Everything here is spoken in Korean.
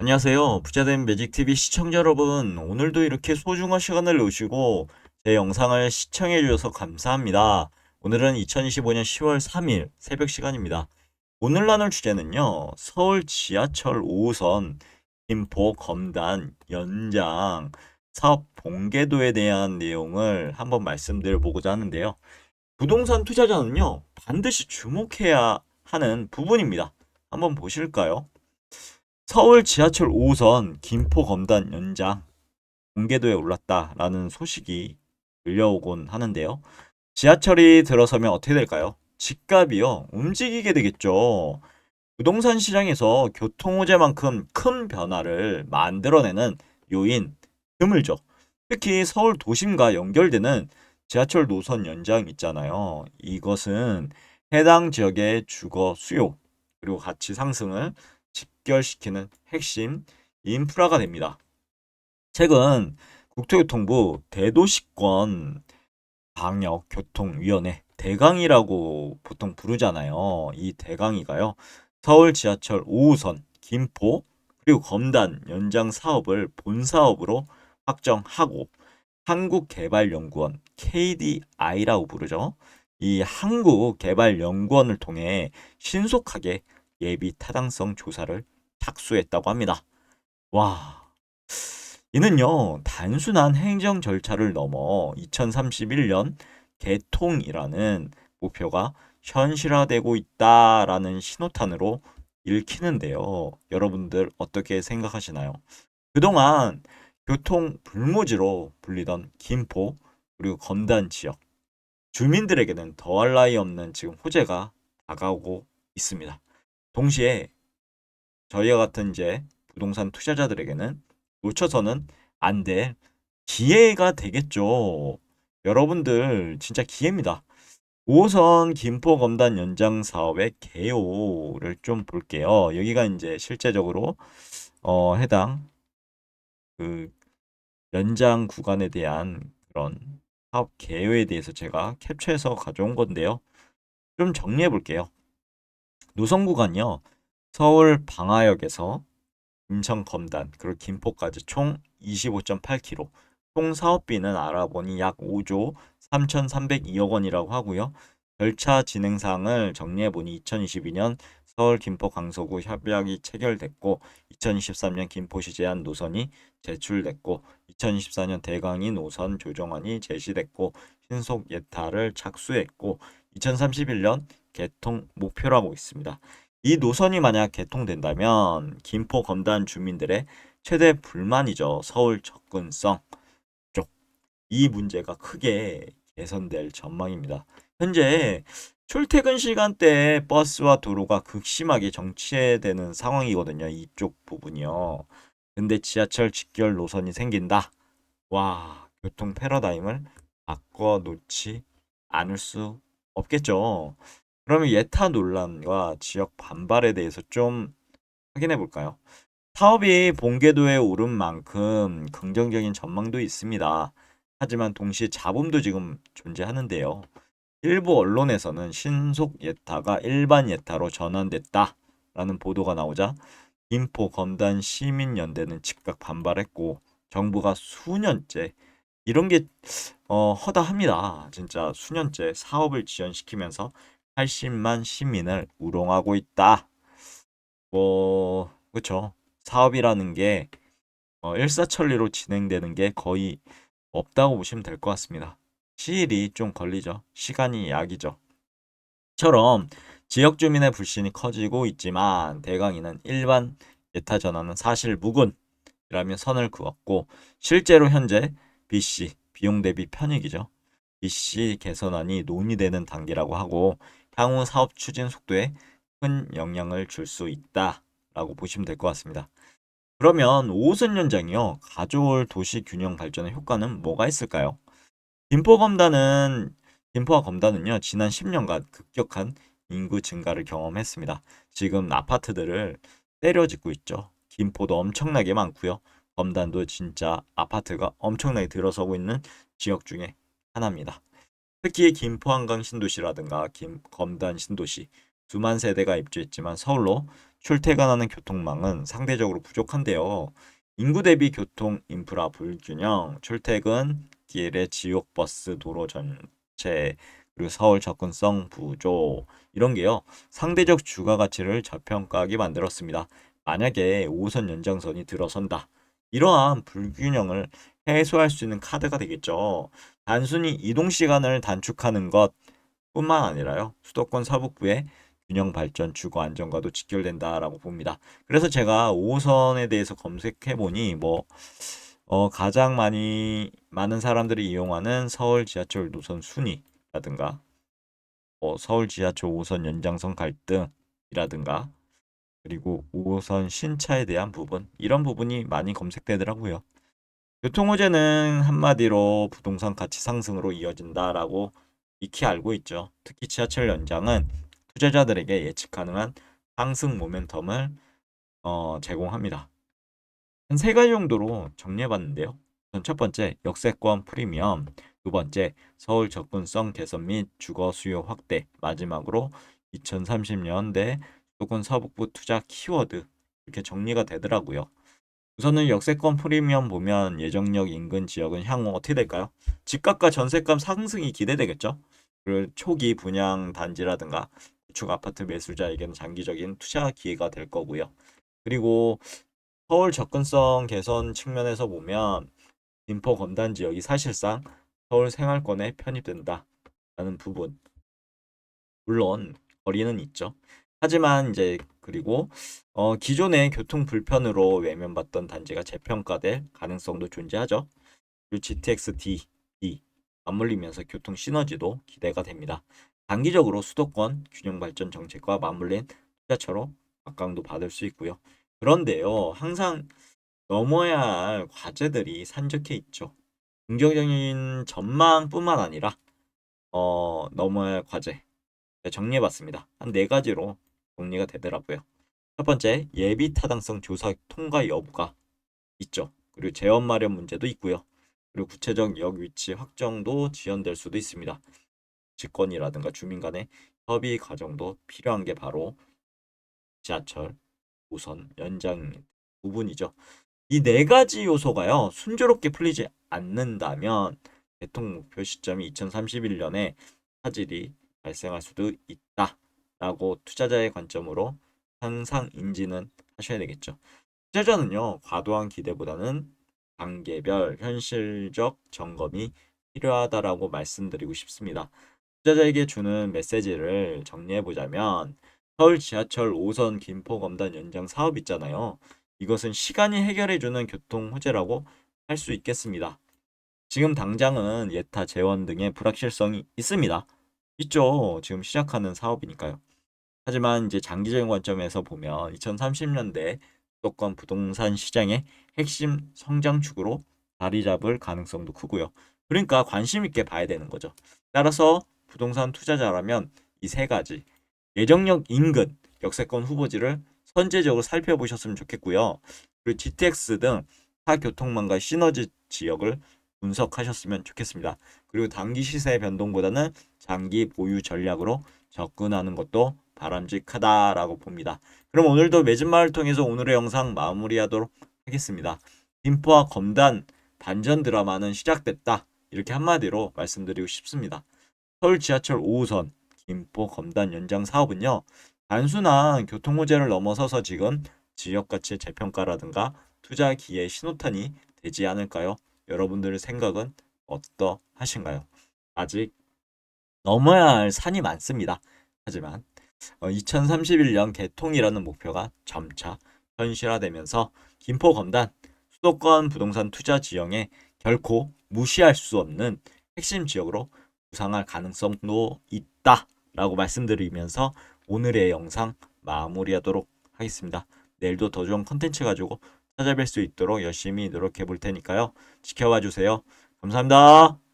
안녕하세요. 부자된 매직TV 시청자 여러분. 오늘도 이렇게 소중한 시간을 내시고 제 영상을 시청해 주셔서 감사합니다. 오늘은 2025년 10월 3일 새벽 시간입니다. 오늘 나눌 주제는요. 서울 지하철 5호선 김포 검단 연장 사업 본궤도에 대한 내용을 한번 말씀드려 보고자 하는데요. 부동산 투자자는요. 반드시 주목해야 하는 부분입니다. 한번 보실까요? 서울 지하철 5호선 김포 검단 연장 공개도에 올랐다라는 소식이 들려오곤 하는데요. 지하철이 들어서면 어떻게 될까요? 집값이요. 움직이게 되겠죠. 부동산 시장에서 교통 호재만큼 큰 변화를 만들어내는 요인 드물죠. 특히 서울 도심과 연결되는 지하철 노선 연장 있잖아요. 이것은 해당 지역의 주거 수요 그리고 가치 상승을 직결시키는 핵심 인프라가 됩니다. 최근 국토교통부 대도시권 방역교통위원회 대강이라고 보통 부르잖아요. 이 대강이가요. 서울 지하철 5호선 김포 그리고 검단 연장 사업을 본사업으로 확정하고 한국개발연구원 KDI라고 부르죠. 이 한국개발연구원을 통해 신속하게 예비 타당성 조사를 착수했다고 합니다. 와, 이는요, 단순한 행정 절차를 넘어 2031년 개통이라는 목표가 현실화되고 있다라는 신호탄으로 읽히는데요. 여러분들 어떻게 생각하시나요? 그동안 교통 불모지로 불리던 김포 그리고 검단 지역 주민들에게는 더할 나위 없는 지금 호재가 다가오고 있습니다. 동시에 저희와 같은 이제 부동산 투자자들에게는 놓쳐서는 안 될 기회가 되겠죠. 여러분들 진짜 기회입니다. 5호선 김포 검단 연장 사업의 개요를 좀 볼게요. 여기가 이제 실제적으로 해당 그 연장 구간에 대한 그런 사업 개요에 대해서 제가 캡처해서 가져온 건데요. 좀 정리해 볼게요. 노선 구간이요. 서울 방화역에서 인천 검단 그리고 김포까지 총 25.8km. 총 사업비는 알아보니 약 5조 3,302억 원이라고 하고요. 절차 진행 사항을 정리해 보니 2022년 서울 김포 강서구 협약이 체결됐고 2023년 김포시 제한 노선이 제출됐고 2024년 대강이 노선 조정안이 제시됐고 신속 예타를 착수했고 2031년 개통 목표라고 있습니다. 이 노선이 만약 개통된다면 김포 검단 주민들의 최대 불만이죠. 서울 접근성 쪽. 이 문제가 크게 개선될 전망입니다. 현재 출퇴근 시간대에 버스와 도로가 극심하게 정체되는 상황이거든요. 이쪽 부분이요. 근데 지하철 직결 노선이 생긴다. 와, 교통 패러다임을 바꿔 놓지 않을 수 없겠죠. 그러면 예타 논란과 지역 반발에 대해서 좀 확인해 볼까요? 사업이 본궤도에 오른 만큼 긍정적인 전망도 있습니다. 하지만 동시에 잡음도 지금 존재하는데요. 일부 언론에서는 신속 예타가 일반 예타로 전환됐다라는 보도가 나오자 김포 검단 시민연대는 즉각 반발했고 정부가 수년째 이런 게 허다합니다. 진짜 수년째 사업을 지연시키면서 80만 시민을 우롱하고 있다. 그쵸. 사업이라는 게 일사천리로 진행되는 게 거의 없다고 보시면 될 것 같습니다. 시일이 좀 걸리죠. 시간이 약이죠. 처럼 지역 주민의 불신이 커지고 있지만 대강이는 일반 예타 전환은 사실 무근이라며 선을 그었고 실제로 현재 BC 비용 대비 편익이죠. BC 개선안이 논의되는 단계라고 하고 향후 사업 추진 속도에 큰 영향을 줄 수 있다라고 보시면 될 것 같습니다. 그러면 5호선 연장이요. 가져올 도시 균형 발전의 효과는 뭐가 있을까요? 김포검단은 김포와 검단은요. 지난 10년간 급격한 인구 증가를 경험했습니다. 지금 아파트들을 때려 짓고 있죠. 김포도 엄청나게 많고요. 검단도 진짜 아파트가 엄청나게 들어서고 있는 지역 중에 하나입니다. 특히 김포 한강 신도시라든가 검단 신도시 수만 세대가 입주했지만 서울로 출퇴근하는 교통망은 상대적으로 부족한데요. 인구 대비 교통 인프라 불균형, 출퇴근 길의 지옥버스 도로 전체, 그리고 서울 접근성 부족 이런 게요. 상대적 주가 가치를 저평가하게 만들었습니다. 만약에 5호선 연장선이 들어선다. 이러한 불균형을 해소할 수 있는 카드가 되겠죠. 단순히 이동 시간을 단축하는 것뿐만 아니라요. 수도권 서북부의 균형 발전, 주거 안정과도 직결된다라고 봅니다. 그래서 제가 5호선에 대해서 검색해 보니 가장 많은 사람들이 이용하는 서울 지하철 노선 순위라든가 서울 지하철 5호선 연장선 갈등이라든가 그리고 5호선 신차에 대한 부분 이런 부분이 많이 검색되더라고요. 교통호재는 한마디로 부동산 가치 상승으로 이어진다라고 익히 알고 있죠. 특히 지하철 연장은 투자자들에게 예측 가능한 상승 모멘텀을 제공합니다. 한 세 가지 정도로 정리해봤는데요. 우선 첫 번째, 역세권 프리미엄. 두 번째, 서울 접근성 개선 및 주거 수요 확대. 마지막으로 2030년대 수도권 서북부 투자 키워드. 이렇게 정리가 되더라고요. 우선은 역세권 프리미엄 보면 예정역 인근 지역은 향후 어떻게 될까요? 집값과 전세값 상승이 기대되겠죠? 그리고 초기 분양 단지라든가 구축 아파트 매수자에게는 장기적인 투자 기회가 될 거고요. 그리고 서울 접근성 개선 측면에서 보면 김포 검단 지역이 사실상 서울 생활권에 편입된다라는 부분. 물론 거리는 있죠. 하지만 이제 그리고 기존의 교통 불편으로 외면받던 단지가 재평가될 가능성도 존재하죠. 그리고 GTX-D 맞물리면서 교통 시너지도 기대가 됩니다. 단기적으로 수도권 균형 발전 정책과 맞물린 투자처로 각광도 받을 수 있고요. 그런데요, 항상 넘어야 할 과제들이 산적해 있죠. 긍정적인 전망뿐만 아니라 넘어야 할 과제 정리해봤습니다. 한 네 가지로 정리가 되더라고요. 첫 번째, 예비 타당성 조사 통과 여부가 있죠. 그리고 재원 마련 문제도 있고요. 그리고 구체적 역 위치 확정도 지연될 수도 있습니다. 직권이라든가 주민 간의 협의 과정도 필요한 게 바로 지하철 우선 연장 부분이죠. 이 네 가지 요소가요, 순조롭게 풀리지 않는다면 개통 목표 시점이 2031년에 차질이 발생할 수도 있다라고 투자자의 관점으로 항상 인지는 하셔야 되겠죠. 투자자는요, 과도한 기대보다는 단계별 현실적 점검이 필요하다라고 말씀드리고 싶습니다. 투자자에게 주는 메시지를 정리해 보자면 서울 지하철 5선 김포검단 연장 사업 있잖아요. 이것은 시간이 해결해 주는 교통 호재라고 할 수 있겠습니다. 지금 당장은 예타 재원 등의 불확실성이 있습니다. 있죠. 지금 시작하는 사업이니까요. 하지만 이제 장기적인 관점에서 보면 2030년대 수도권 부동산 시장의 핵심 성장축으로 자리 잡을 가능성도 크고요. 그러니까 관심 있게 봐야 되는 거죠. 따라서 부동산 투자자라면 이 세 가지 예정역 인근 역세권 후보지를 선제적으로 살펴보셨으면 좋겠고요. 그리고 GTX 등 타 교통망과 시너지 지역을 분석하셨으면 좋겠습니다. 그리고 단기 시세 변동보다는 장기 보유 전략으로 접근하는 것도 바람직하다라고 봅니다. 그럼 오늘도 매진마을 통해서 오늘의 영상 마무리하도록 하겠습니다. 김포와 검단 반전 드라마는 시작됐다. 이렇게 한마디로 말씀드리고 싶습니다. 서울 지하철 5호선 김포 검단 연장 사업은요, 단순한 교통 호재를 넘어서서 지금 지역 가치의 재평가라든가 투자 기회 신호탄이 되지 않을까요? 여러분들의 생각은 어떠하신가요? 아직 넘어야 할 산이 많습니다. 하지만 2031년 개통이라는 목표가 점차 현실화되면서 김포 검단 수도권 부동산 투자 지형에 결코 무시할 수 없는 핵심 지역으로 부상할 가능성도 있다라고 말씀드리면서 오늘의 영상 마무리하도록 하겠습니다. 내일도 더 좋은 컨텐츠 가지고 찾아뵐 수 있도록 열심히 노력해 볼 테니까요. 지켜봐 주세요. 감사합니다.